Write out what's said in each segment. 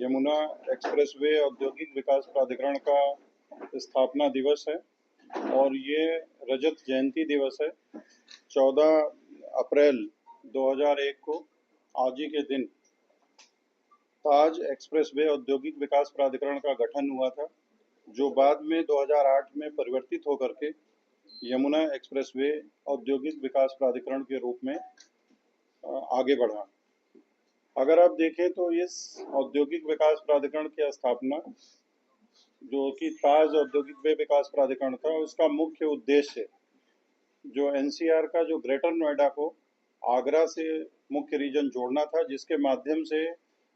Yamuna expressway औद्योगिक विकास प्राधिकरण का स्थापना दिवस है और ये रजत जयंती दिवस है। 14 अप्रैल 2001 को आज ही के दिन ताज एक्सप्रेसवे औद्योगिक विकास प्राधिकरण का गठन हुआ था, जो बाद में 2008 में परिवर्तित होकर के यमुना एक्सप्रेसवे औद्योगिक विकास प्राधिकरण के रूप में आगे बढ़ा। अगर आप देखें तो इस औद्योगिक विकास प्राधिकरण की स्थापना, जो कि ताज औद्योगिक विकास प्राधिकरण था, उसका मुख्य उद्देश्य जो एनसीआर का जो ग्रेटर नोएडा को आगरा से मुख्य रीजन जोड़ना था, जिसके माध्यम से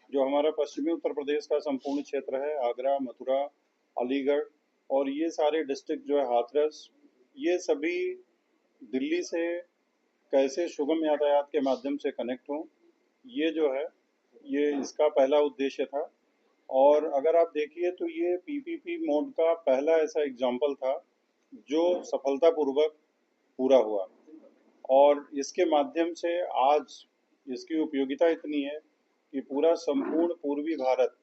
जो हमारा पश्चिमी उत्तर प्रदेश का संपूर्ण क्षेत्र है, आगरा, मथुरा, अलीगढ़ और ये सारे डिस्ट्रिक्ट जो है, हाथरस, ये सभी दिल्ली से कैसे सुगम यातायात के माध्यम से कनेक्ट हों, ये जो है ये इसका पहला उद्देश्य था। और अगर आप देखिए तो ये पीपीपी मोड का पहला ऐसा एग्जाम्पल था जो सफलतापूर्वक पूरा हुआ और इसके माध्यम से आज इसकी उपयोगिता इतनी है कि पूरा संपूर्ण पूर्वी भारत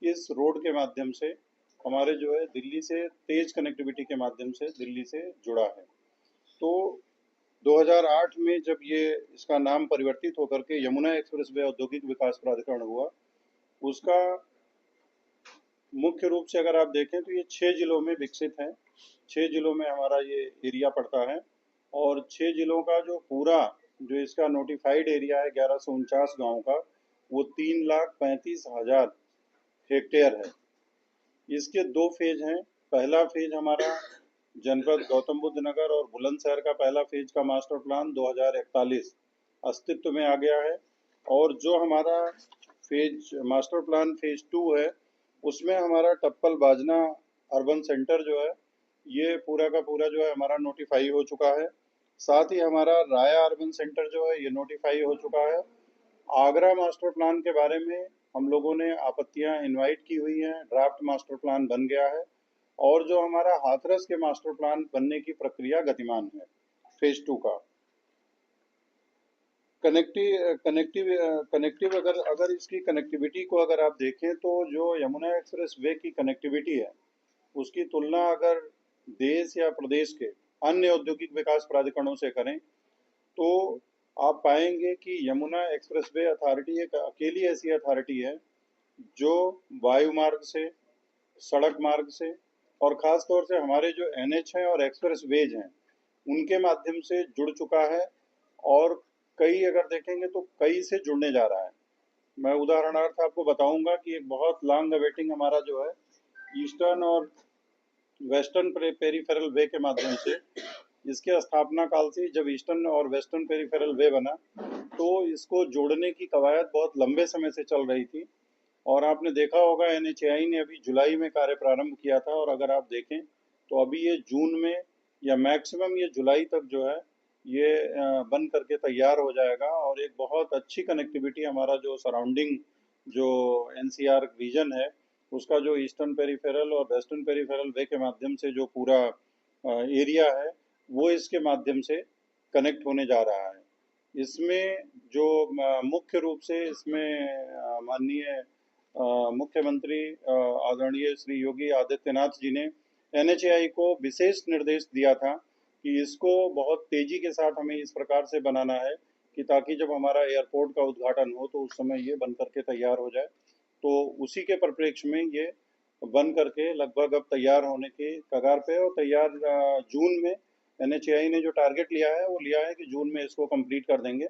इस रोड के माध्यम से हमारे जो है दिल्ली से तेज कनेक्टिविटी के माध्यम से दिल्ली से जुड़ा है। तो 2008 में जब ये इसका नाम परिवर्तित होकर के यमुना एक्सप्रेसवे औद्योगिक विकास प्राधिकरण हुआ, उसका मुख्य रूप से अगर आप देखें तो ये 6 जिलों में विकसित है। 6 जिलों में हमारा ये एरिया पड़ता है और 6 जिलों का जो पूरा जो इसका नोटिफाइड एरिया है 1149 गांव का, वो 3,35,000 हेक्टेयर है। इसके दो फेज हैं। पहला फेज हमारा जनपद गौतम बुद्ध नगर और बुलंदशहर का पहला फेज का मास्टर प्लान 2041 अस्तित्व में आ गया है और जो हमारा फेज मास्टर प्लान फेज 2 है, उसमें हमारा टप्पल बाजना अर्बन सेंटर जो है ये पूरा का पूरा जो है हमारा नोटिफाई हो चुका है। साथ ही हमारा राया अर्बन सेंटर जो है ये नोटिफाई हो चुका है। आगरा मास्टर प्लान के बारे में हम लोगों ने आपत्तियां इनवाइट की हुई हैं, ड्राफ्ट मास्टर प्लान बन गया है और जो हमारा हाथरस के मास्टर प्लान बनने की प्रक्रिया गतिमान है फेज 2 का। कनेक्टिव अगर अगर इसकी कनेक्टिविटी को अगर आप देखें तो जो यमुना एक्सप्रेस वे की कनेक्टिविटी है, उसकी तुलना अगर देश या प्रदेश के अन्य औद्योगिक विकास प्राधिकरणों से करें तो आप पाएंगे कि यमुना एक्सप्रेस वे अथॉरिटी एक अकेली ऐसी अथॉरिटी है जो वायु मार्ग से, सड़क मार्ग से और ख़ास तौर से हमारे जो एनएच हैं और एक्सप्रेस वेज हैं, उनके माध्यम से जुड़ चुका है और कई अगर देखेंगे तो कई से जुड़ने जा रहा है। मैं उदाहरणार्थ आपको बताऊंगा कि एक बहुत लॉन्ग अवेटिंग हमारा जो है ईस्टर्न और वेस्टर्न पेरीफेरल वे के माध्यम से, इसके स्थापना काल से जब ईस्टर्न और वेस्टर्न पेरीफेरल वे बना तो इसको जोड़ने की कवायद बहुत लंबे समय से चल रही थी और आपने देखा होगा एनएचएआई ने अभी जुलाई में कार्य प्रारंभ किया था और अगर आप देखें तो अभी ये जून में या मैक्सिमम ये जुलाई तक जो है ये बन करके तैयार हो जाएगा और एक बहुत अच्छी कनेक्टिविटी हमारा जो सराउंडिंग जो एनसीआर रीजन है उसका जो ईस्टर्न पेरीफेरल और वेस्टर्न पेरीफेरल वे के माध्यम से जो पूरा एरिया है वो इसके माध्यम से कनेक्ट होने जा रहा है। इसमें जो मुख्य रूप से इसमें माननीय मुख्यमंत्री आदरणीय श्री योगी आदित्यनाथ जी ने एनएचएआई को विशेष निर्देश दिया था कि इसको बहुत तेजी के साथ हमें इस प्रकार से बनाना है कि ताकि जब हमारा एयरपोर्ट का उद्घाटन हो तो उस समय ये बन करके तैयार हो जाए। तो उसी के परिप्रेक्ष्य में ये बन करके लगभग अब तैयार होने के कगार पे और तैयार जून में एनएचएआई ने जो टारगेट लिया है वो लिया है कि जून में इसको कंप्लीट कर देंगे।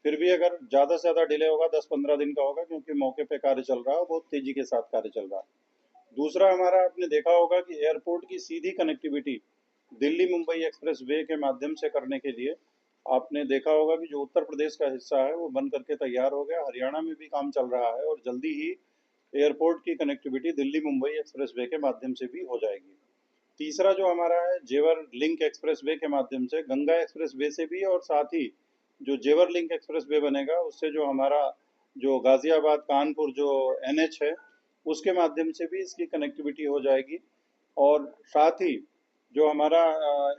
फिर भी अगर ज़्यादा से ज़्यादा डिले होगा 10-15 दिन का होगा क्योंकि मौके पे कार्य चल रहा है, बहुत तेज़ी के साथ कार्य चल रहा है। दूसरा हमारा आपने देखा होगा कि एयरपोर्ट की सीधी connectivity Delhi Mumbai expressway के माध्यम से करने के लिए आपने देखा होगा कि जो उत्तर प्रदेश का हिस्सा है वो बन करके तैयार हो गया, हरियाणा में भी काम चल रहा है और जल्दी ही एयरपोर्ट की connectivity Delhi Mumbai expressway के माध्यम से भी हो जाएगी। तीसरा जो हमारा है जेवर लिंक एक्सप्रेस वे के माध्यम से गंगा एक्सप्रेस वे से भी और साथ ही जो जेवर लिंक एक्सप्रेस वे बनेगा उससे जो हमारा जो गाजियाबाद कानपुर जो एनएच है उसके माध्यम से भी इसकी कनेक्टिविटी हो जाएगी और साथ ही जो हमारा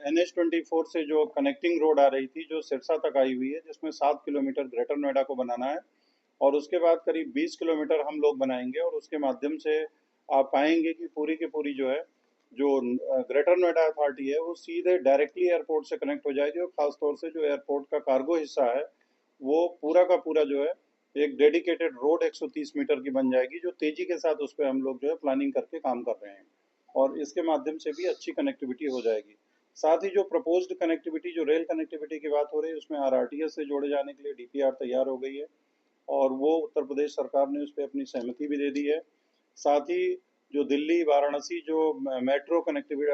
NH-24 से जो कनेक्टिंग रोड आ रही थी जो सिरसा तक आई हुई है जिसमें 7 किलोमीटर ग्रेटर नोएडा को बनाना है, और उसके बाद करीब 20 किलोमीटर हम लोग बनाएंगे, और उसके माध्यम से आप पाएंगे कि पूरी की पूरी जो है, जो ग्रेटर नोएडा अथॉरिटी है, वो सीधे डायरेक्टली एयरपोर्ट से कनेक्ट हो जाएगी, और खासतौर से जो एयरपोर्ट का कार्गो हिस्सा है वो पूरा का पूरा जो है एक डेडिकेटेड रोड 130 मीटर की बन जाएगी, जो तेजी के साथ उस पर हम लोग जो है प्लानिंग करके काम कर रहे हैं, और इसके माध्यम से भी अच्छी कनेक्टिविटी हो जाएगी। साथ ही जो प्रपोज्ड कनेक्टिविटी, जो रेल कनेक्टिविटी की बात हो रही है, उसमें आरआरटीएस से जोड़े जाने के लिए डीपीआर तैयार हो गई है, और वो उत्तर प्रदेश सरकार ने उस पर अपनी सहमति भी दे दी है। साथ ही जो दिल्ली वाराणसी जो metro connectivity,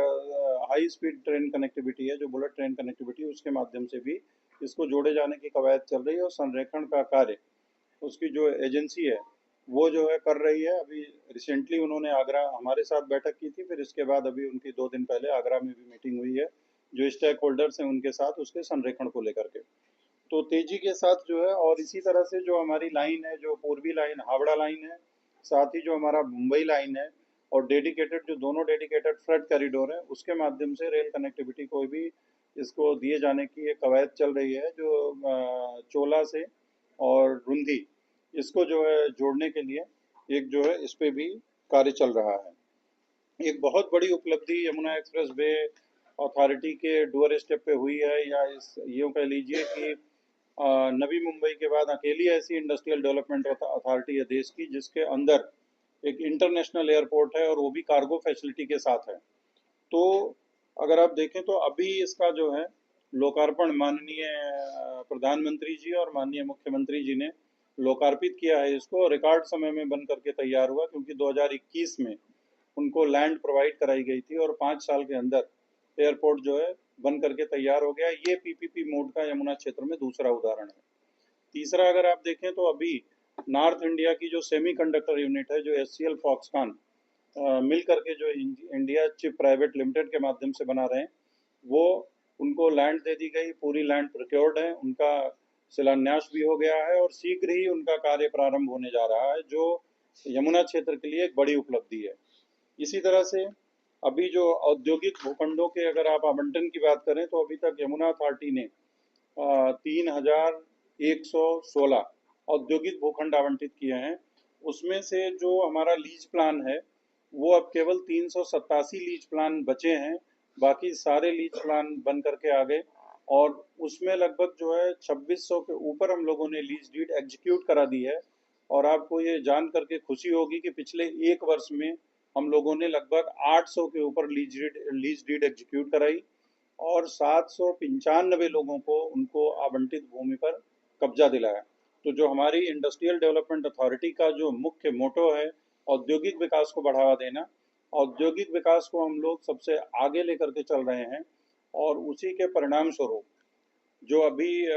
high speed train connectivity है, जो बुलेट ट्रेन कनेक्टिविटी, उसके माध्यम से भी इसको जोड़े जाने की कवायद चल रही है, और संरेखण का कार्य उसकी जो एजेंसी है वो जो है कर रही है। अभी रिसेंटली उन्होंने आगरा हमारे साथ बैठक की थी, फिर इसके बाद अभी उनकी 2 दिन पहले आगरा में भी मीटिंग हुई है, जो स्टेक होल्डर्स हैं उनके साथ, उसके संरेखण को लेकर के। तो तेजी के साथ जो है, और इसी तरह से जो हमारी लाइन है, जो पूर्वी लाइन हावड़ा लाइन है, साथ ही जो हमारा मुंबई लाइन है, और डेडिकेटेड जो दोनों डेडिकेटेड फ्रेट कॉरिडोर है, उसके माध्यम से रेल कनेक्टिविटी को भी इसको दिए जाने की एक कवायद चल रही है, जो चोला से और रुंधी, इसको जो है जोड़ने के लिए एक जो है इस पे भी कार्य चल रहा है। एक बहुत बड़ी उपलब्धि यमुना एक्सप्रेस वे अथॉरिटी के डोअर स्टेप पे हुई है, या इस यूँ कह लीजिए कि नवी मुंबई के बाद अकेली ऐसी इंडस्ट्रियल डेवलपमेंट अथॉरिटी है देश की, जिसके अंदर एक इंटरनेशनल एयरपोर्ट है, और वो भी कार्गो फैसिलिटी के साथ है। तो अगर आप देखें तो अभी इसका जो है लोकार्पण माननीय प्रधानमंत्री जी और माननीय मुख्यमंत्री जी ने लोकार्पित किया है। इसको रिकॉर्ड समय में बन करके तैयार हुआ, क्योंकि 2021 में उनको लैंड प्रोवाइड कराई गई थी, और 5 साल के अंदर एयरपोर्ट जो है बन करके तैयार हो गया। ये पीपीपी मोड का यमुना क्षेत्र में दूसरा उदाहरण है। तीसरा अगर आप देखें तो अभी नॉर्थ इंडिया की जो सेमीकंडक्टर यूनिट है, जो एचसीएल फॉक्सकॉन मिल करके जो इंडिया चिप प्राइवेट लिमिटेड के माध्यम से बना रहे हैं, वो उनको लैंड दे दी गई, पूरी लैंड प्रोक्योर्ड है, उनका शिलान्यास भी हो गया है, और शीघ्र ही उनका कार्य प्रारंभ होने जा रहा है, जो यमुना क्षेत्र के लिए एक बड़ी उपलब्धि है। इसी तरह से अभी जो औद्योगिक भूखंडों के अगर आप आवंटन की बात करें, तो अभी तक यमुना अथॉरिटी ने 3,116 औद्योगिक भूखंड आवंटित किए हैं। उसमें से जो हमारा लीज प्लान है, वो अब केवल 387 लीज प्लान बचे हैं, बाकी सारे लीज प्लान बन करके आ गए, और उसमें लगभग जो है 2600 के ऊपर हम लोगों ने लीज डीड एग्जीक्यूट करा दी है। और आपको ये जान करके खुशी होगी कि पिछले 1 वर्ष में हम लोगों ने लगभग 800 के ऊपर लीज डीड एग्जीक्यूट कराई, और 795 लोगों को उनको आवंटित भूमि पर कब्जा दिलाया। तो जो हमारी इंडस्ट्रियल डेवलपमेंट अथॉरिटी का जो मुख्य मोटो है, औद्योगिक विकास को बढ़ावा देना, औद्योगिक विकास को हम लोग सबसे आगे लेकर के चल रहे हैं, और उसी के परिणाम स्वरूप जो अभी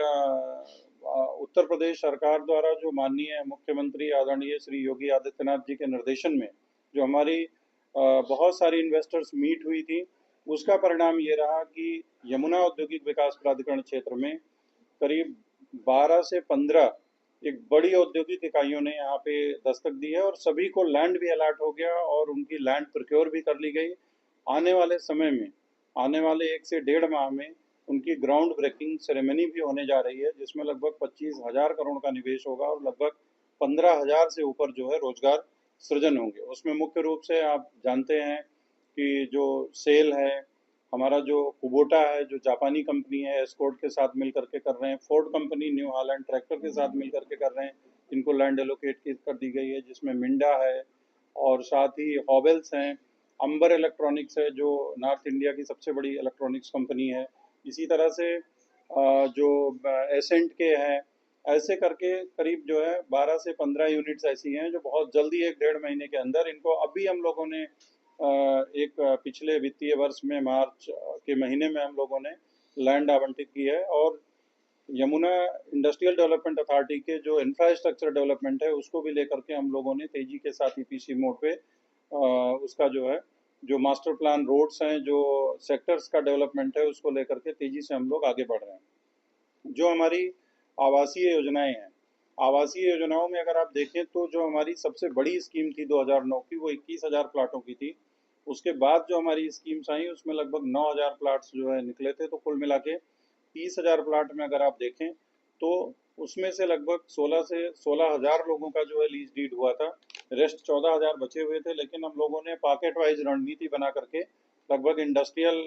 उत्तर प्रदेश सरकार द्वारा जो माननीय मुख्यमंत्री आदरणीय श्री योगी आदित्यनाथ जी के निर्देशन में जो हमारी बहुत सारी इन्वेस्टर्स मीट हुई थी, उसका परिणाम ये रहा कि यमुना औद्योगिक विकास प्राधिकरण क्षेत्र में करीब 12 से 15 एक बड़ी औद्योगिक इकाइयों ने यहाँ पे दस्तक दी है, और सभी को लैंड भी अलॉट हो गया, और उनकी लैंड प्रोक्योर भी कर ली गई। आने वाले समय में, आने वाले 1 से 1.5 माह में उनकी ग्राउंड ब्रेकिंग सेरेमनी भी होने जा रही है, जिसमें लगभग 25,000 करोड़ का निवेश होगा, और लगभग 15,000 से ऊपर जो है रोजगार सृजन होंगे। उसमें मुख्य रूप से आप जानते हैं कि जो सेल है, हमारा जो कुबोटा है, जो जापानी कंपनी है, एस्कॉर्ट के साथ मिल करके कर रहे हैं, Ford company new Holland tractor के साथ मिल करके कर रहे हैं, इनको लैंड एलोकेट कर दी गई है, जिसमें मिंडा है, और साथ ही हॉवेल्स हैं, अंबर इलेक्ट्रॉनिक्स है, जो नॉर्थ इंडिया की सबसे बड़ी इलेक्ट्रॉनिक्स कंपनी है। इसी तरह से जो एसेंट के हैं, ऐसे करके करीब जो है 12 से 15 यूनिट्स ऐसी हैं, जो बहुत जल्दी 1 डेढ़ महीने के अंदर इनको अभी हम लोगों ने एक पिछले वित्तीय वर्ष में मार्च के महीने में हम लोगों ने लैंड आवंटित की है, और यमुना इंडस्ट्रियल डेवलपमेंट अथॉरिटी के जो इंफ्रास्ट्रक्चर डेवलपमेंट है, उसको भी लेकर के हम लोगों ने तेजी के साथ ईपीसी मोड पे उसका जो है, जो मास्टर प्लान रोड्स हैं, जो सेक्टर्स का डेवलपमेंट है, उसको लेकर के तेजी से हम लोग आगे बढ़ रहे हैं। जो हमारी आवासीय योजनाएं हैं, आवासीय योजनाओं में अगर आप देखें तो जो हमारी सबसे बड़ी स्कीम थी 2009 की, वो 21,000 प्लाटों की थी। उसके बाद जो हमारी स्कीम्स आई, उसमें लगभग 9,000 प्लाट्स जो है निकले थे, तो कुल मिला के 30,000 प्लाट में अगर आप देखें तो उसमें से लगभग 16 से 16,000 लोगों का जो है लीज डीड हुआ था। रेस्ट 14,000 बचे हुए थे, लेकिन हम लोगों ने पॉकेट वाइज रणनीति बना करके लगभग इंडस्ट्रियल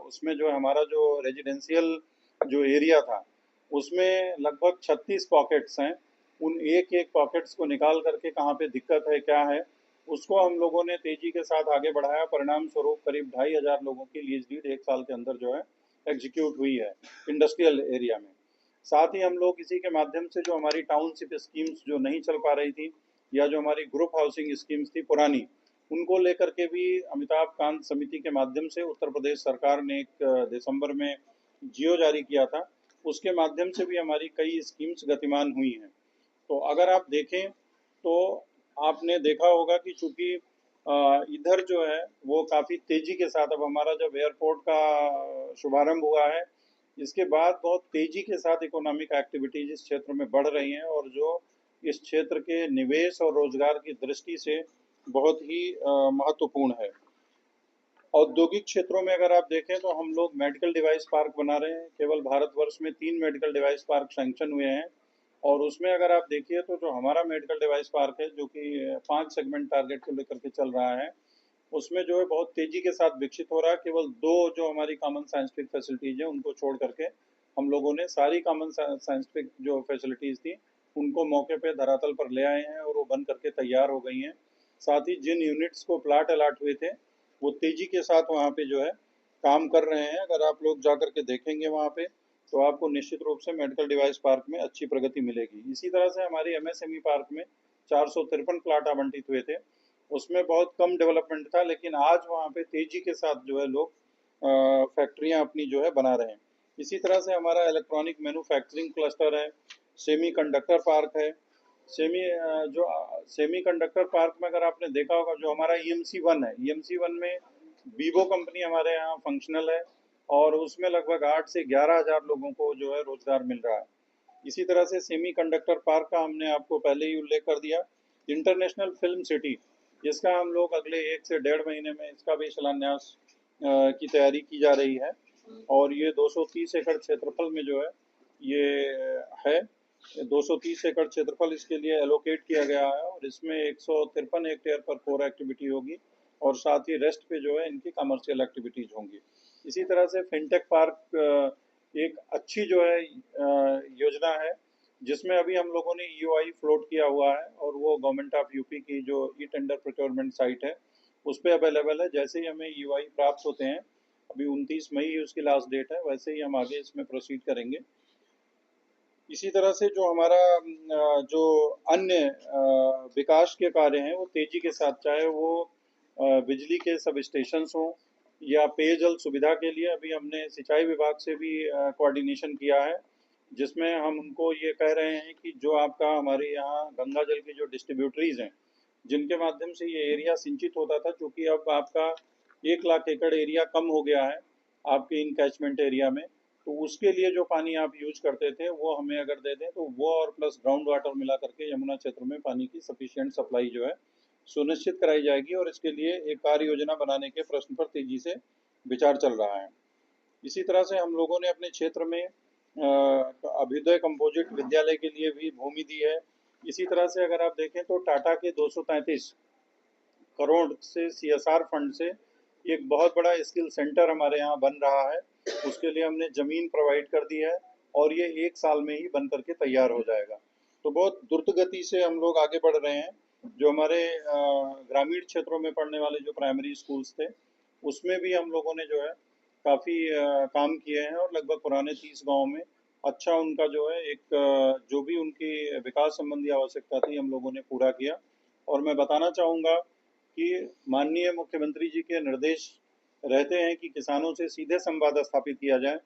उसमें जो हमारा जो रेजिडेंशियल जो एरिया था उसमें लगभग 36 पॉकेट्स हैं। उन एक एक पॉकेट्स को निकाल करके कहाँ पे दिक्कत है क्या है उसको हम लोगों ने तेजी के साथ आगे बढ़ाया। परिणाम स्वरूप करीब 2,500 लोगों की लीज डीड एक साल के अंदर जो है एग्जीक्यूट हुई है इंडस्ट्रियल एरिया में। साथ ही हम लोग इसी के माध्यम से जो हमारी टाउनशिप स्कीम्स जो नहीं चल पा रही थी या जो हमारी ग्रुप हाउसिंग स्कीम्स थी पुरानी, उनको लेकर के भी अमिताभ कांत समिति के माध्यम से उत्तर प्रदेश सरकार ने एक दिसंबर में जियो जारी किया था। उसके माध्यम से भी हमारी कई स्कीम्स गतिमान हुई हैं। तो अगर आप देखें तो आपने देखा होगा कि चूंकि इधर जो है वो काफ़ी तेज़ी के साथ अब हमारा जब एयरपोर्ट का शुभारंभ हुआ है इसके बाद बहुत तेज़ी के साथ इकोनॉमिक एक्टिविटीज इस क्षेत्र में बढ़ रही हैं और जो इस क्षेत्र के निवेश और रोजगार की दृष्टि से बहुत ही महत्वपूर्ण है। औद्योगिक क्षेत्रों में अगर आप देखें तो हम लोग मेडिकल डिवाइस पार्क बना रहे हैं। केवल भारतवर्ष में 3 मेडिकल डिवाइस पार्क सैंक्शन हुए हैं और उसमें अगर आप देखिए तो जो हमारा मेडिकल डिवाइस पार्क है जो कि 5 सेगमेंट टारगेट को लेकर के चल रहा है, उसमें जो है बहुत तेज़ी के साथ विकसित हो रहा है। केवल 2 जो हमारी कॉमन साइंटिफिक फैसिलिटीज़ हैं उनको छोड़ करके हम लोगों ने सारी कॉमन साइंटिफिक जो फैसिलिटीज़ थी उनको मौके पे धरातल पर ले आए हैं और वो बन करके तैयार हो गई हैं। साथ ही जिन यूनिट्स को प्लाट अलाट हुए थे वो तेज़ी के साथ वहाँ पे जो है काम कर रहे हैं। अगर आप लोग जा कर के देखेंगे वहाँ पे तो आपको निश्चित रूप से मेडिकल डिवाइस पार्क में अच्छी प्रगति मिलेगी। इसी तरह से हमारी एमएसएमई पार्क में 453 प्लाट आवंटित हुए थे। उसमें बहुत कम डेवलपमेंट था, लेकिन आज वहाँ पे तेज़ी के साथ जो है लोग फैक्ट्रियाँ अपनी जो है बना रहे हैं। इसी तरह से हमारा इलेक्ट्रॉनिक मैन्युफैक्चरिंग क्लस्टर है, सेमी कंडक्टर पार्क है। जो सेमी कंडक्टर पार्क में अगर आपने देखा होगा जो हमारा ईएमसी वन है, ईएमसी वन में वीवो कंपनी हमारे यहाँ फंक्शनल है और उसमें लगभग 8 से 11,000 लोगों को जो है रोजगार मिल रहा है। इसी तरह से सेमी कंडक्टर पार्क का हमने आपको पहले ही उल्लेख कर दिया। इंटरनेशनल फिल्म सिटी, जिसका हम लोग अगले 1 से 1.5 महीने में इसका भी शिलान्यास की तैयारी की जा रही है और ये 230 एकड़ क्षेत्रफल में जो है ये है। 230 एकड़ क्षेत्रफल इसके लिए एलोकेट किया गया है और इसमें 153 हेक्टेयर पर कोर एक्टिविटी होगी और साथ ही रेस्ट पे जो है इनकी कमर्शियल एक्टिविटीज होंगी। इसी तरह से फिनटेक पार्क एक अच्छी जो है योजना है जिसमें अभी हम लोगों ने ईओआई फ्लोट किया हुआ है और वो गवर्नमेंट ऑफ यूपी की जो ई टेंडर प्रोक्योरमेंट साइट है उस पर अवेलेबल है। जैसे ही हमें ईओआई प्राप्त होते हैं, अभी 29 मई ही उसकी लास्ट डेट है, वैसे ही हम आगे इसमें प्रोसीड करेंगे। इसी तरह से जो हमारा जो अन्य विकास के कार्य हैं वो तेजी के साथ, चाहे वो बिजली के सब स्टेशंस हों या पेयजल सुविधा के लिए अभी हमने सिंचाई विभाग से भी कोऑर्डिनेशन किया है जिसमें हम उनको ये कह रहे हैं कि जो आपका हमारे यहाँ गंगा जल की जो डिस्ट्रीब्यूटरीज हैं जिनके माध्यम से ये एरिया सिंचित होता था, क्योंकि अब आपका 1 लाख एकड़ एरिया कम हो गया है आपके इन कैचमेंट एरिया में, तो उसके लिए जो पानी आप यूज करते थे वो हमें अगर दे दें तो वो और प्लस ग्राउंड वाटर मिला करके यमुना क्षेत्र में पानी की सफिशिएंट सप्लाई जो है सुनिश्चित कराई जाएगी और इसके लिए एक कार्य योजना बनाने के प्रश्न पर तेजी से विचार चल रहा है। इसी तरह से हम लोगों ने अपने क्षेत्र में अभ्युदय कंपोजिट विद्यालय के लिए भी भूमि दी है। इसी तरह से अगर आप देखें तो टाटा के 233 करोड़ से सीएसआर फंड से एक बहुत बड़ा स्किल सेंटर हमारे यहाँ बन रहा है। उसके लिए हमने ज़मीन प्रोवाइड कर दी है और ये 1 साल में ही बन करके तैयार हो जाएगा। तो बहुत द्रुत गति से हम लोग आगे बढ़ रहे हैं। जो हमारे ग्रामीण क्षेत्रों में पढ़ने वाले जो प्राइमरी स्कूल्स थे उसमें भी हम लोगों ने जो है काफ़ी काम किए हैं और लगभग पुराने 30 गाँव में अच्छा उनका जो है एक जो भी उनकी विकास संबंधी आवश्यकता थी हम लोगों ने पूरा किया। और मैं बताना चाहूँगा कि माननीय मुख्यमंत्री जी के निर्देश रहते हैं कि किसानों से सीधे संवाद स्थापित किया जाए।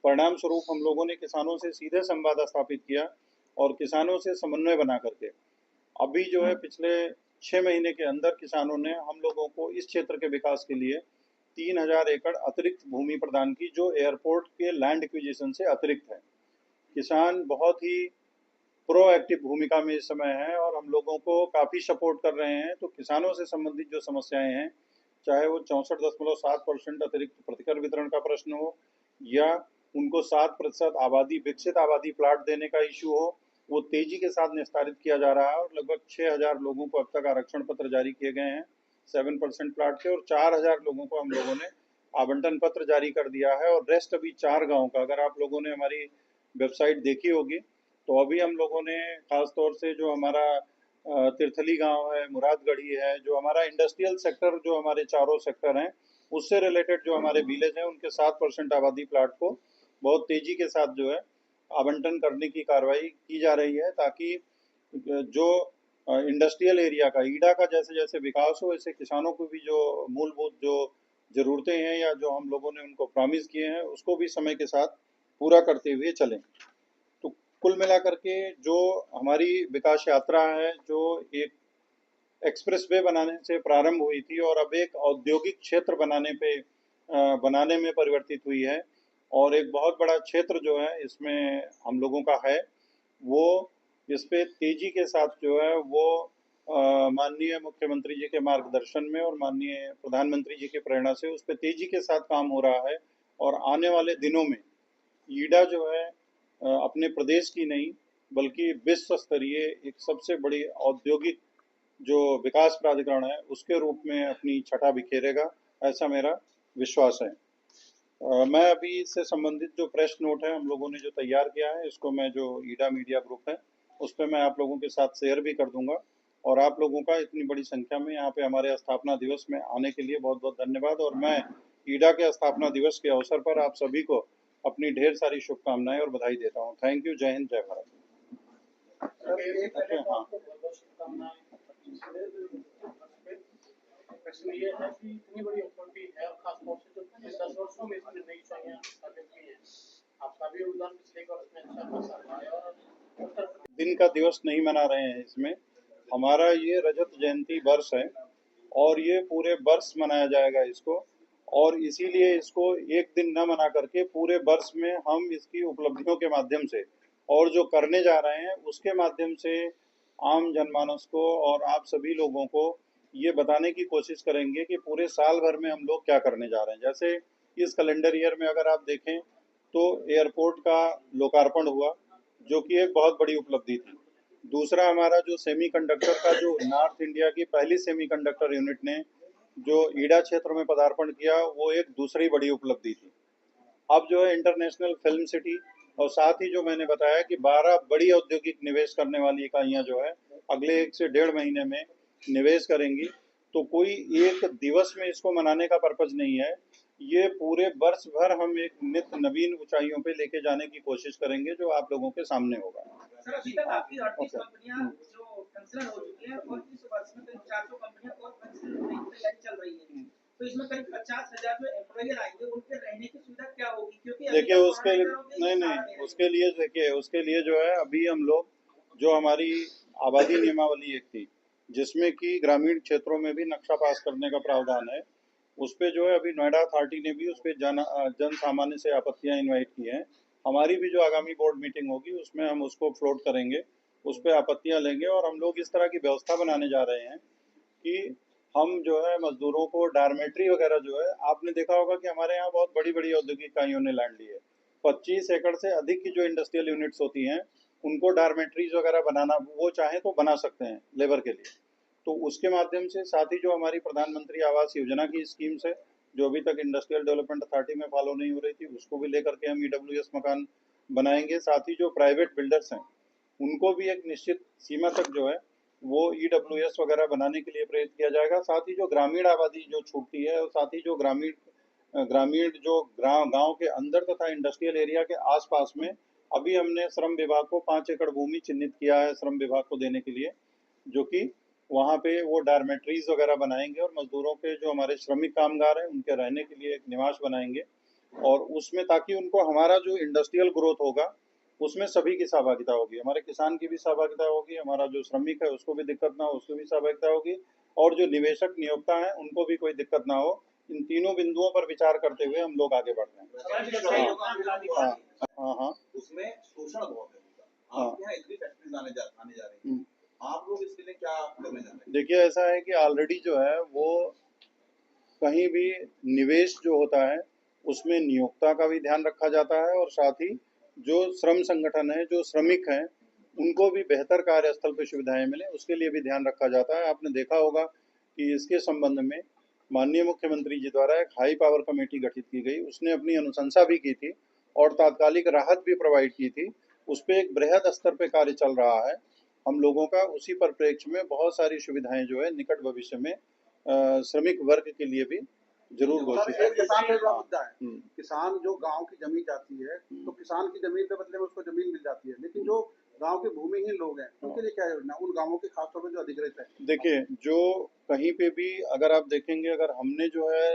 परिणाम स्वरूप हम लोगों ने किसानों से सीधे संवाद स्थापित किया और किसानों से समन्वय बना करके अभी जो है पिछले 6 महीने के अंदर किसानों ने हम लोगों को इस क्षेत्र के विकास के लिए 3,000 एकड़ अतिरिक्त भूमि प्रदान की जो एयरपोर्ट के लैंड एक्विजिशन से अतिरिक्त है। किसान बहुत ही प्रोएक्टिव भूमिका में इस समय है और हम लोगों को काफ़ी सपोर्ट कर रहे हैं। तो किसानों से संबंधित जो समस्याएं हैं, चाहे वो 64.7% अतिरिक्त प्रतिकर वितरण का प्रश्न हो या उनको 7% आबादी विकसित आबादी प्लाट देने का इशू हो वो तेजी के साथ निस्तारित किया जा रहा है और लगभग 6,000 लोगों को अब तक आरक्षण पत्र जारी किए गए हैं 7% प्लाट के, और 4,000 लोगों को हम लोगों ने आवंटन पत्र जारी कर दिया है। और रेस्ट अभी 4 गाँव का, अगर आप लोगों ने हमारी वेबसाइट देखी होगी तो अभी हम लोगों ने खास तौर से जो हमारा तिरथली गांव है, मुरादगढ़ी है, जो हमारा इंडस्ट्रियल सेक्टर, जो हमारे चारों सेक्टर हैं उससे रिलेटेड जो हमारे विलेज हैं, उनके 7% आबादी प्लाट को बहुत तेजी के साथ जो है आवंटन करने की कार्रवाई की जा रही है, ताकि जो इंडस्ट्रियल एरिया का, ईडा का जैसे जैसे विकास हो, ऐसे किसानों को भी जो मूलभूत जो ज़रूरतें हैं या जो हम लोगों ने उनको प्रॉमिस किए हैं उसको भी समय के साथ पूरा करते हुए चलें। तो कुल मिलाकर के जो हमारी विकास यात्रा है, जो एक एक्सप्रेसवे बनाने से प्रारंभ हुई थी और अब एक औद्योगिक क्षेत्र बनाने में परिवर्तित हुई है, और एक बहुत बड़ा क्षेत्र जो है इसमें हम लोगों का है, वो इस पे तेजी के साथ जो है वो माननीय मुख्यमंत्री जी के मार्गदर्शन में और माननीय प्रधानमंत्री जी की प्रेरणा से उस पे तेजी के साथ काम हो रहा है। और आने वाले दिनों में ईडा जो है अपने प्रदेश की नहीं बल्कि विश्व स्तरीय एक सबसे बड़ी औद्योगिक जो विकास प्राधिकरण है उसके रूप में अपनी छटा बिखेरेगा, ऐसा मेरा विश्वास है। मैं अभी इससे संबंधित जो प्रेस नोट है हम लोगों ने जो तैयार किया है, इसको मैं जो ईडा मीडिया ग्रुप है उस पर मैं आप लोगों के साथ शेयर भी कर दूंगा। और आप लोगों का इतनी बड़ी संख्या में यहाँ पे हमारे स्थापना दिवस में आने के लिए बहुत बहुत धन्यवाद। और मैं ईडा के स्थापना दिवस के अवसर पर आप सभी को अपनी ढेर सारी शुभकामनाएं और बधाई देता हूँ। Thank you. जय हिंद, जय भारत। हाँ, इसमें ये है कि इतनी बड़ी अपॉर्चुनिटी है और खास तौर से जो पिछले 10 वर्षों में इसमें नई इकाइयां स्थापित की हैं, आपका भी योगदान पिछले वर्ष में अच्छा खासा रहा है। और दिन का दिवस नहीं मना रहे हैं इसमें, हमारा ये रजत जयंती वर्ष है और ये पूरे वर्ष मनाया जाएगा इसको, और इसीलिए इसको एक दिन न मना करके पूरे वर्ष में हम इसकी उपलब्धियों के माध्यम से और जो करने जा रहे हैं उसके माध्यम से आम जनमानस को और आप सभी लोगों को ये बताने की कोशिश करेंगे कि पूरे साल भर में हम लोग क्या करने जा रहे हैं। जैसे इस कैलेंडर ईयर में अगर आप देखें तो एयरपोर्ट का लोकार्पण हुआ, जो कि एक बहुत बड़ी उपलब्धि थी। दूसरा, हमारा जो सेमीकंडक्टर का, जो नॉर्थ इंडिया की पहली सेमीकंडक्टर यूनिट ने जो ईडा क्षेत्र में पदार्पण किया, वो एक दूसरी बड़ी उपलब्धि थी। अब जो है इंटरनेशनल फिल्म सिटी, और साथ ही जो मैंने बताया कि 12 बड़ी औद्योगिक निवेश करने वाली इकाइयां जो है अगले 1 से 1.5 महीने में निवेश करेंगी। तो कोई एक दिवस में इसको मनाने का पर्पज नहीं है, ये पूरे वर्ष भर हम एक नित्य नवीन ऊंचाइयों पे लेके जाने की कोशिश करेंगे, जो आप लोगों के सामने होगा। सर, अभी तक आपकी 38 कंपनियां जो कंसीडर हो चुकी हैं और इस वर्ष में करीब 400 कंपनियां और कंसीडर होने की तैयारी चल रही है। तो इसमें करीब 50,000 जो एम्प्लॉयर आएंगे उनके रहने की सुविधा क्या होगी? क्योंकि देखिए उसके लिए नहीं, उसके लिए देखिए, उसके लिए जो है अभी हम लोग जो हमारी आबादी नियमावली एक थी जिसमें कि ग्रामीण क्षेत्रों में भी नक्शा पास करने का प्रावधान है, उस पे जो है अभी नोएडा अथॉरिटी ने भी उस पे जन सामान्य से आपत्तियां इनवाइट की हैं। हमारी भी जो आगामी बोर्ड मीटिंग होगी उसमें हम उसको फ्लोट करेंगे, उस पर आपत्तियां लेंगे, और हम लोग इस तरह की व्यवस्था बनाने जा रहे हैं कि हम जो है मजदूरों को डॉर्मेट्री वगैरह जो है, आपने देखा होगा कि हमारे यहाँ बहुत बड़ी बड़ी औद्योगिक इकाइयों ने लैंड ली है। 25 एकड़ से अधिक की जो इंडस्ट्रियल यूनिट्स होती हैं उनको डॉर्मेट्रीज वगैरह बनाना, वो चाहें तो बना सकते हैं लेबर के लिए। तो उसके माध्यम से, साथ ही जो हमारी प्रधानमंत्री आवास योजना की स्कीम्स है जो अभी तक इंडस्ट्रियल डेवलपमेंट अथॉरिटी में फॉलो नहीं हो रही थी, उसको भी लेकर के हम ईडब्ल्यूएस मकान बनाएंगे। साथ ही जो प्राइवेट बिल्डर्स हैं उनको भी एक निश्चित सीमा तक जो है वो ईडब्ल्यूएस वगैरह बनाने के लिए प्रेरित किया जाएगा। साथ ही जो ग्रामीण आबादी जो छूटती है, और साथ ही जो ग्रामीण जो गांव के अंदर तथा इंडस्ट्रियल एरिया के आसपास में, अभी हमने श्रम विभाग को 5 एकड़ भूमि चिन्हित किया है श्रम विभाग को देने के लिए, जो कि वहाँ पे वो डॉर्मेट्रीज वगैरह बनाएंगे और मजदूरों के जो हमारे श्रमिक कामगार हैं उनके रहने के लिए एक निवास बनाएंगे। और उसमें ताकि उनको हमारा जो इंडस्ट्रियल ग्रोथ होगा उसमें सभी की सहभागिता होगी, हमारे किसान की भी सहभागिता होगी, हमारा जो श्रमिक है उसको भी दिक्कत ना हो उसको भी सहभागिता होगी, और जो निवेशक नियोक्ता हैं उनको भी कोई दिक्कत ना हो। इन तीनों बिंदुओं पर विचार करते हुए हम लोग आगे बढ़ रहे हैं। हाँ हाँ हाँ, उसमें शोषण बहुत है उनका। हाँ। आप यहाँ इतनी फैक्ट्रीज आने जा रही हैं, आप लोग इसके लिए क्या करने जा रहे हैं? देखिए ऐसा है कि ऑलरेडी जो है वो कहीं भी निवेश जो होता है उसमें नियोक्ता का भी ध्यान रखा जाता है, और साथ ही जो श्रम संगठन है, जो श्रमिक हैं, उनको भी बेहतर कार्यस्थल पे सुविधाएं मिलें, उसके लिए भी ध्यान रखा जाता है। आपने देखा होगा कि इसके संबंध में माननीय मुख्यमंत्री जी द्वारा एक हाई पावर कमेटी गठित की गई, उसने अपनी अनुशंसा भी की थी और तात्कालिक राहत भी प्रोवाइड की थी। उस पे एक बृहद स्तर पे कार्य चल रहा है हम लोगों का। उसी परिप्रेक्ष्य में बहुत सारी सुविधाएं जो है निकट भविष्य में श्रमिक वर्ग के लिए भी जरूर घोषित सर, एक किसान का हाँ। मुद्दा है। किसान जो गांव की जमीन जाती है तो किसान की जमीन के बदले में उसको जमीन मिल जाती है, लेकिन जो गांव के भूमिहीन लोग हैं उनके लिए क्या योजना, उन गांवों के खासतौर पर जो अधिग्रहित है? देखिए, जो कहीं पे भी अगर आप देखेंगे, अगर हमने जो है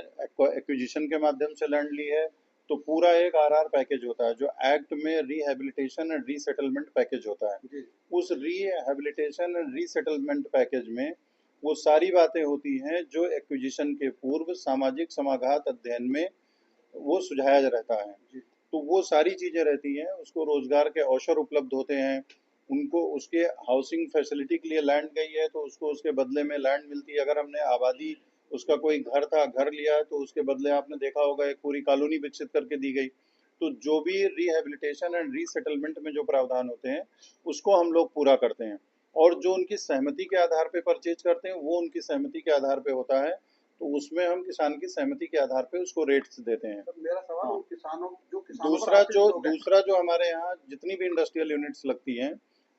एक्विजिशन के माध्यम से लैंड ली है तो पूरा एक आरआर पैकेज होता है, जो एक्ट में रिहेबिलिटेशन एंड रीसेटलमेंट पैकेज होता है। जी। उस रिहेबिलिटेशन एंड रीसेटलमेंट पैकेज में वो सारी बातें होती हैं जो एक्विजिशन के पूर्व सामाजिक समाघात अध्ययन में वो सुझाया रहता है। तो वो सारी चीज़ें रहती हैं, उसको रोजगार के अवसर उपलब्ध होते हैं, उनको उसके हाउसिंग फैसिलिटी के लिए लैंड गई है तो उसको उसके बदले में लैंड मिलती है। अगर हमने आबादी, उसका कोई घर था, घर लिया है, तो उसके बदले आपने देखा होगा एक पूरी कॉलोनी विकसित करके दी गई। तो जो भी रिहेबिलिटेशन एंड रीसेटलमेंट में जो प्रावधान होते हैं उसको हम लोग पूरा करते हैं, और जो उनकी सहमति के आधार पे परचेज करते हैं वो उनकी सहमति के आधार पे होता है। तो उसमें हम किसान की सहमति के आधार पे उसको रेट्स देते हैं। तो मेरा सवाल हाँ। उन किसानों पर दूसरा आश्रित जो लोग हैं। दूसरा जो हमारे यहाँ जितनी भी इंडस्ट्रियल यूनिट्स लगती हैं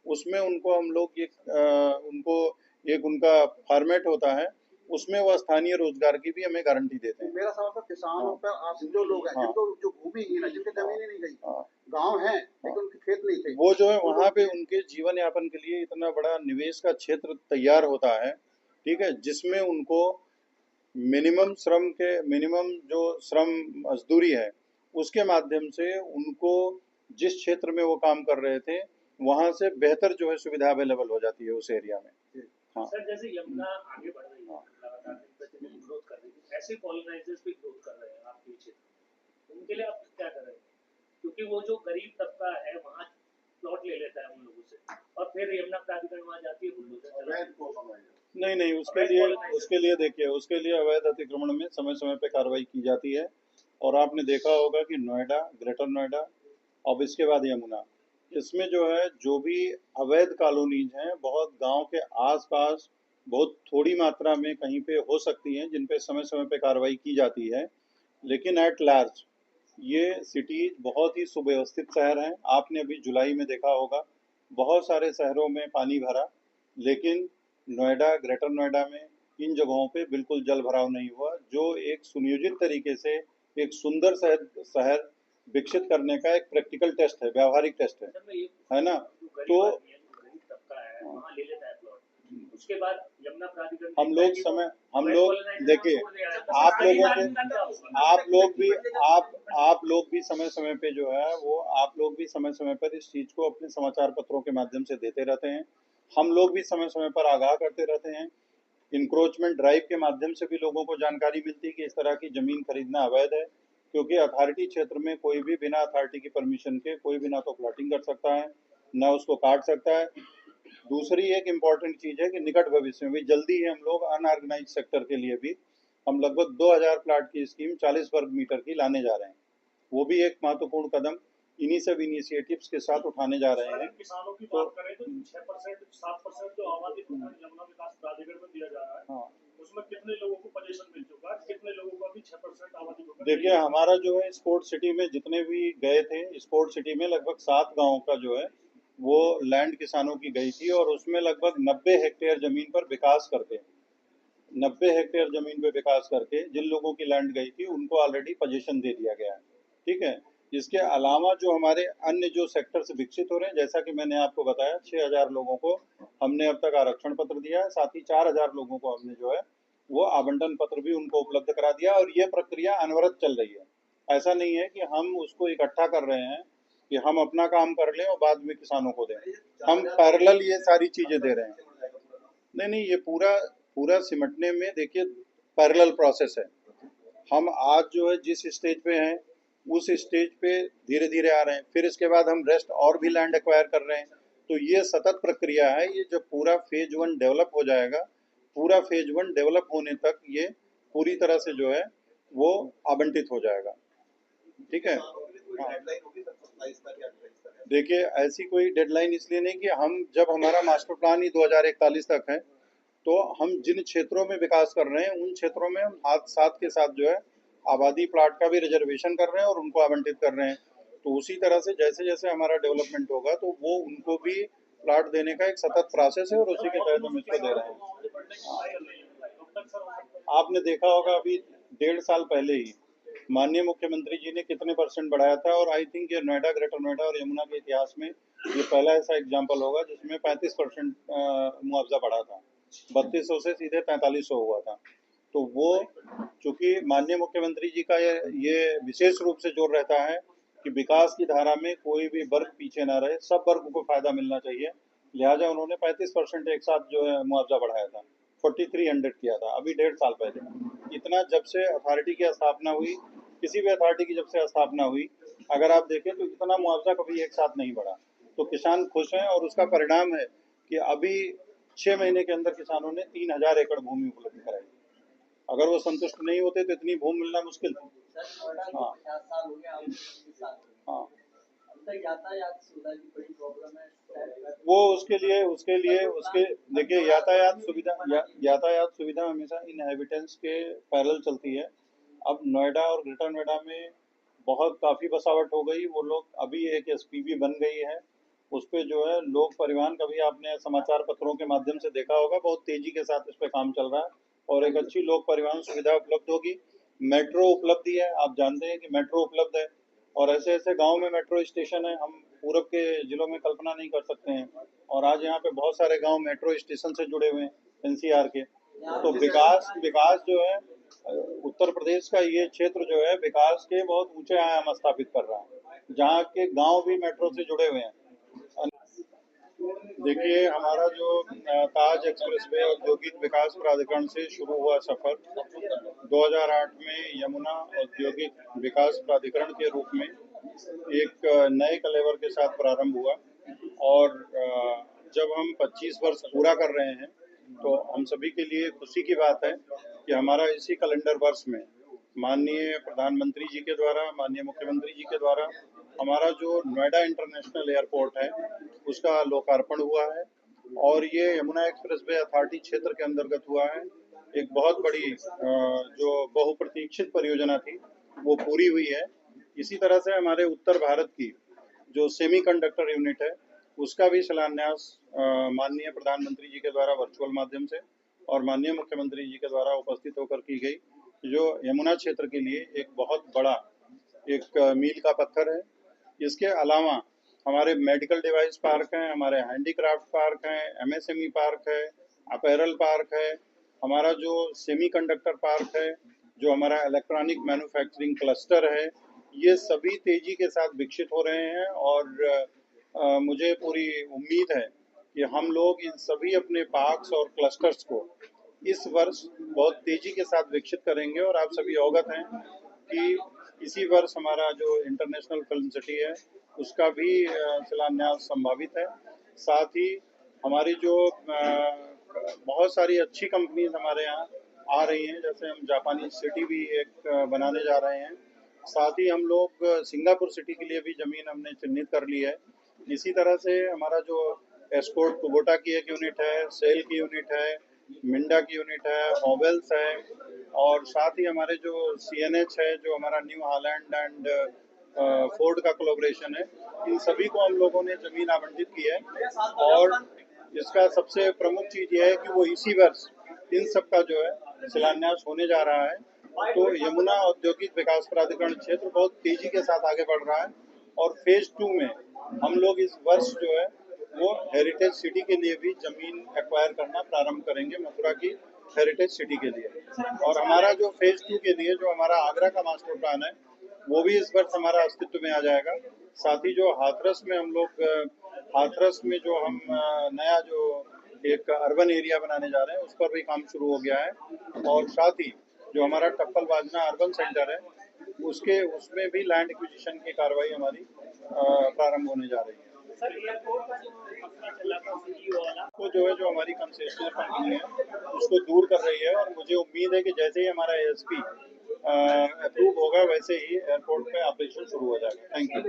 उसमें उनको हम लोग एक उनका फॉर्मेट होता है, उसमें वो स्थानीय रोजगार की भी हमें गारंटी देते हैं। मेरा सवाल था किसानों हाँ। पर आश्रित जो लोग हैं, हाँ। जिनको जो भूमिहीन है, जिनकी जमीन ही नहीं गई, हाँ। गांव हैं लेकिन उनके खेत नहीं थे, वो जो है वहाँ पे उनके जीवन यापन के लिए इतना बड़ा निवेश का क्षेत्र तैयार होता है, ठीक है, जिसमें उनको मिनिमम जो श्रम मजदूरी है उसके माध्यम से उनको जिस क्षेत्र में वो काम कर रहे थे वहां से बेहतर जो है सुविधा अवेलेबल हो जाती है उस एरिया में। हाँ। सर, जैसे यमुना आगे बढ़ रही है, लगातार दिन प्रतिदिन ग्रोथ कर रही है, ऐसे कॉलोनाइजर्स भी ग्रोथ कर रहे हैं आपके क्षेत्र, उनके लिए आप क्या कर रहे हैं? क्योंकि वो जो गरीब तबका है वहाँ प्लॉट ले लेता है उन लोगों से, और फिर यमुना प्राधिकरण वहाँ जाती है, बुलडोजर चला। नहीं, उसके लिए देखिए, उसके लिए अवैध अतिक्रमण में समय समय पे कार्रवाई की जाती है। और आपने देखा होगा कि नोएडा, ग्रेटर नोएडा, अब इसके बाद यमुना, इसमें जो है जो भी अवैध कॉलोनीज हैं बहुत गांव के आसपास बहुत थोड़ी मात्रा में कहीं पे हो सकती हैं, जिन पे समय समय पे कार्रवाई की जाती है, लेकिन एट लार्ज ये सिटीज बहुत ही सुव्यवस्थित शहर हैं। आपने अभी जुलाई में देखा होगा बहुत सारे शहरों में पानी भरा, लेकिन नोएडा, ग्रेटर नोएडा में इन जगहों पे बिल्कुल जल भराव नहीं हुआ, जो एक सुनियोजित तरीके से एक सुंदर शहर विकसित करने का एक प्रैक्टिकल टेस्ट है, व्यावहारिक टेस्ट है ना। तो गरीब तबका है वहाँ ले लेता है प्लॉट, उसके बाद यमुना प्राधिकरण हम लोग देखिए, आप लोग भी समय समय पे जो है वो आप लोग भी समय समय पर इस चीज को अपने समाचार पत्रों के माध्यम से देते रहते हैं। हम लोग भी समय समय पर आगाह करते रहते हैं। इंक्रोचमेंट ड्राइव के माध्यम से भी लोगों को जानकारी मिलती है कि इस तरह की जमीन खरीदना अवैध है, क्योंकि अथॉरिटी क्षेत्र में कोई भी बिना अथॉरिटी की परमिशन के कोई भी ना तो प्लॉटिंग कर सकता है ना उसको काट सकता है। दूसरी एक इम्पॉर्टेंट चीज़ है कि निकट भविष्य में भी जल्दी ही हम लोग अनऑर्गेनाइज सेक्टर के लिए भी हम लगभग 2000 प्लाट की स्कीम 40 वर्ग मीटर की लाने जा रहे हैं। वो भी एक महत्वपूर्ण कदम इन्हीं सब इनिशिएटिव्स के साथ उठाने जा रहे हैं। किसानों की बात करें तो 6% 7% जो आबादी यमुना विकास प्राधिकरण में दिया जा रहा है, हाँ। उसमें कितने लोगों को पोजीशन मिल चुका है, कितने लोगों को अभी 6% आबादी को? देखिए, हमारा जो है स्पोर्ट सिटी में जितने भी गए थे, स्पोर्ट सिटी में लगभग 7 गाँव का जो है वो लैंड किसानों की गई थी, और उसमें लगभग 90 हेक्टेयर जमीन पर विकास करके 90 हेक्टेयर जमीन पे विकास करके जिन लोगों की लैंड गई थी उनको ऑलरेडी पोजीशन दे दिया गया है, ठीक है। इसके अलावा जो हमारे अन्य जो सेक्टर्स विकसित हो रहे हैं, जैसा कि मैंने आपको बताया 6000 लोगों को हमने अब तक आरक्षण पत्र दिया है, साथ ही 4000 लोगों को हमने जो है वो आवंटन पत्र भी उनको उपलब्ध करा दिया, और ये प्रक्रिया अनवरत चल रही है। ऐसा नहीं है कि हम उसको इकट्ठा कर रहे हैं कि हम अपना काम कर लें और बाद में किसानों को दें। हम पैरेलल ये सारी चीजें दे रहे हैं। नहीं, ये पूरा सिमटने में देखिए पैरेलल प्रोसेस है। हम आज जो है जिस स्टेज पे हैं उस स्टेज पे धीरे धीरे आ रहे हैं, फिर इसके बाद हम रेस्ट और भी लैंड एक्वायर कर रहे हैं। तो ये सतत प्रक्रिया है। ये जब पूरा फेज 1 डेवलप हो जाएगा, पूरा फेज 1 डेवलप होने तक ये पूरी तरह से जो है वो आवंटित हो जाएगा, ठीक है। हाँ। देखिए, ऐसी कोई डेडलाइन इसलिए नहीं कि हम जब हमारा मास्टर प्लान ही 2041 तक है, तो हम जिन क्षेत्रों में विकास कर रहे हैं उन क्षेत्रों में हम हाथ साथ के साथ जो है आबादी प्लाट का भी रिजर्वेशन कर रहे हैं और उनको आवंटित कर रहे हैं। तो उसी तरह से जैसे जैसे हमारा डेवलपमेंट होगा तो वो उनको भी प्लाट देने का एक सतत प्रोसेस है और उसी के तहत हम इसको दे रहे हैं। आपने देखा होगा अभी 1.5 साल पहले ही माननीय मुख्यमंत्री जी ने कितने परसेंट बढ़ाया था, और आई थिंक ये नोएडा, ग्रेटर नोएडा और यमुना के इतिहास में ये पहला ऐसा एग्जाम्पल होगा जिसमें 35% मुआवजा बढ़ा था। 3200 से सीधे 4300 हुआ था। तो वो चूंकि माननीय मुख्यमंत्री जी का ये विशेष रूप से जोर रहता है कि विकास की धारा में कोई भी वर्ग पीछे ना रहे, सब वर्ग को फायदा मिलना चाहिए, लिहाजा उन्होंने 35% एक साथ जो है मुआवजा बढ़ाया था, 4300 किया था अभी 1.5 साल पहले। इतना जब से अथॉरिटी की स्थापना हुई, किसी भी अथॉरिटी की जब से स्थापना हुई, अगर आप देखें तो इतना मुआवजा कभी एक साथ नहीं बढ़ा। तो किसान खुश हैं और उसका परिणाम है कि अभी 6 महीने के अंदर किसानों ने 3000 एकड़ भूमि उपलब्ध कराई। अगर वो संतुष्ट नहीं होते तो इतनी भूमि मिलना मुश्किल था। हाँ हाँ, यातायात सुविधा की बड़ी प्रॉब्लम है। वो उसके देखिए, यातायात सुविधा हमेशा इनहेबिटेंस के पैरेलल चलती है। अब नोएडा और ग्रेटर नोएडा में बहुत काफ़ी बसावट हो गई, वो लोग अभी एक एसपीवी बन गई है, उस पे जो है लोक परिवहन का भी आपने समाचार पत्रों के माध्यम से देखा होगा, बहुत तेजी के साथ इस पे काम चल रहा है और एक अच्छी लोक परिवहन सुविधा उपलब्ध होगी। मेट्रो उपलब्ध ही है, आप जानते हैं कि मेट्रो उपलब्ध है, और ऐसे ऐसे गांव में मेट्रो स्टेशन है हम पूरब के जिलों में कल्पना नहीं कर सकते हैं। और आज यहाँ पे बहुत सारे गांव मेट्रो स्टेशन से जुड़े हुए हैं एनसीआर के। तो विकास विकास जो है उत्तर प्रदेश का ये क्षेत्र जो है विकास के बहुत ऊंचे आयाम स्थापित कर रहा है, जहाँ के गांव भी मेट्रो से जुड़े हुए हैं। देखिए, हमारा जो ताज एक्सप्रेसवे औद्योगिक विकास प्राधिकरण से शुरू हुआ सफर 2008 में यमुना औद्योगिक विकास प्राधिकरण के रूप में एक नए कलेवर के साथ प्रारंभ हुआ, और जब हम 25 वर्ष पूरा कर रहे हैं तो हम सभी के लिए खुशी की बात है कि हमारा इसी कैलेंडर वर्ष में माननीय प्रधानमंत्री जी के द्वारा, माननीय मुख्यमंत्री जी के द्वारा हमारा जो नोएडा इंटरनेशनल एयरपोर्ट है उसका लोकार्पण हुआ है, और ये यमुना एक्सप्रेसवे अथॉरिटी क्षेत्र के अंतर्गत हुआ है। एक बहुत बड़ी जो बहुप्रतीक्षित परियोजना थी वो पूरी हुई है। इसी तरह से हमारे उत्तर भारत की जो सेमीकंडक्टर यूनिट है उसका भी शिलान्यास माननीय प्रधानमंत्री जी के द्वारा वर्चुअल माध्यम से और माननीय मुख्यमंत्री जी के द्वारा उपस्थित होकर की गई, जो यमुना क्षेत्र के लिए एक बहुत बड़ा एक मील का पत्थर है। इसके अलावा हमारे मेडिकल डिवाइस पार्क हैं, हमारे हैंडीक्राफ्ट पार्क हैं, एमएसएमई पार्क है, अपैरल पार्क है, हमारा जो सेमीकंडक्टर पार्क है, जो हमारा इलेक्ट्रॉनिक मैन्युफैक्चरिंग क्लस्टर है, ये सभी तेजी के साथ विकसित हो रहे हैं। और मुझे पूरी उम्मीद है कि हम लोग इन सभी अपने पार्क्स और क्लस्टर्स को इस वर्ष बहुत तेजी के साथ विकसित करेंगे। और आप सभी अवगत हैं कि इसी वर्ष हमारा जो इंटरनेशनल फिल्म सिटी है उसका भी शिलान्यास संभावित है। साथ ही हमारी जो बहुत सारी अच्छी कंपनीज हमारे यहाँ आ रही हैं, जैसे हम जापानी सिटी भी एक बनाने जा रहे हैं। साथ ही हम लोग सिंगापुर सिटी के लिए भी ज़मीन हमने चिन्हित कर ली है। इसी तरह से हमारा जो एस्कोर्ट कुबोटा की एक यूनिट है, सेल की यूनिट है, मिंडा की यूनिट है, हॉवेल्स है, और साथ ही हमारे जो CNH है, जो हमारा न्यू हॉलैंड एंड फोर्ड का कोलैबोरेशन है, इन सभी को हम लोगों ने ज़मीन आवंटित की है। और इसका सबसे प्रमुख चीज़ ये है कि वो इसी वर्ष इन सब का जो है शिलान्यास होने जा रहा है। तो यमुना औद्योगिक विकास प्राधिकरण क्षेत्र बहुत तेजी के साथ आगे बढ़ रहा है, और फेज 2 में हम लोग इस वर्ष जो है वो हेरिटेज सिटी के लिए भी जमीन एक्वायर करना प्रारंभ करेंगे, मथुरा की हेरिटेज सिटी के लिए। और हमारा जो फेज 2 के लिए जो हमारा आगरा का मास्टर प्लान है वो भी इस वर्ष हमारा अस्तित्व में आ जाएगा। साथ ही जो हाथरस में हम लोग हाथरस में जो हम नया जो एक अर्बन एरिया बनाने जा रहे हैं उस पर भी काम शुरू हो गया है। और साथ ही जो हमारा टप्पल बाजना अर्बन सेंटर है उसमें भी लैंड एक्विजिशन की कार्रवाई हमारी प्रारंभ होने जा रही है। सर, एयरपोर्ट का जो मसला चला था CEO वाला, तो जो है जो हमारी कंसेशनल कंपनी है उसको दूर कर रही है, और मुझे उम्मीद है कि जैसे ही हमारा ASP अप्रूव होगा वैसे ही एयरपोर्ट पे ऑपरेशन शुरू हो जाएगा। Thank you.